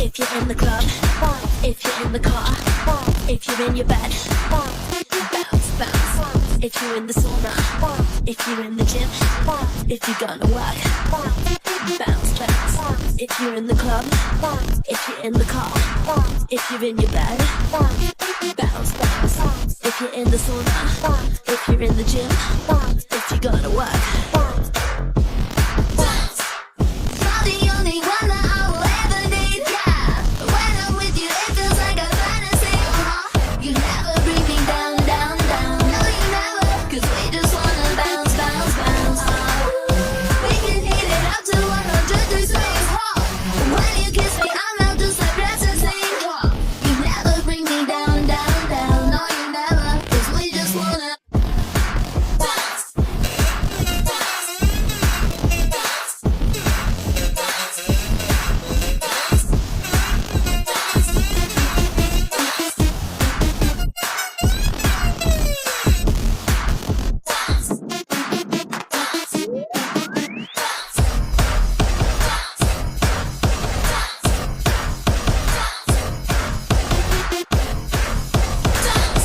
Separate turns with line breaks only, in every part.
If you're in the club, if you're in the car, if you're in your bed, bounce, bounce. If you're in the sauna, if you're in the gym, if you're gonna work, bounce, bounce. If you're in the club, if you're in the car, if you're in your bed, bounce, bounce. If you're in the sauna, if you're in the gym, if you're gonna work, bounce.
You're the only one that I will ever need, yeah. When I'm with you, it feels like a fantasy. You never bring me down, down, down. No, you never, 'cause we just wanna bounce, bounce, bounce. We can heat it up to 100 degrees. When you kiss me, I'm out just like ecstasy. You never bring me down, down, down. No, you never, 'cause we just wanna bounce, bounce,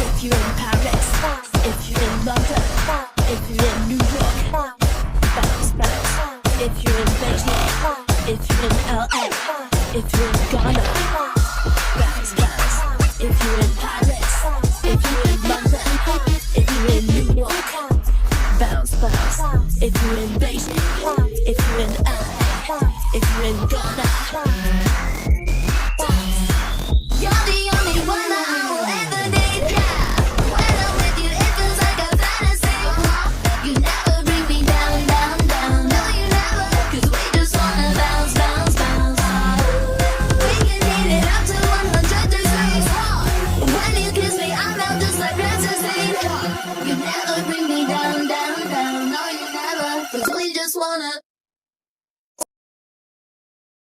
If you're in Paris, if you're in London, if you're in New York, bounce, bounce. If you're in Beijing, if you're in LA, if you're in Ghana, bounce, bounce. If you're in Paris, if you're in London, if you're in New York, bounce, bounce. If you're in Beijing, if you're in LA, if you're in Ghana,
you're the only one that I will ever need, yeah. When I'm with you, it feels like a fantasy. You never bring me down, down, down. No, you never, 'cause we just wanna bounce, bounce, bounce. We can heat it up to 100 degrees. When you kiss me, I'm out just like ecstasy. You never bring me down, down, down. No, you never, 'cause we just wanna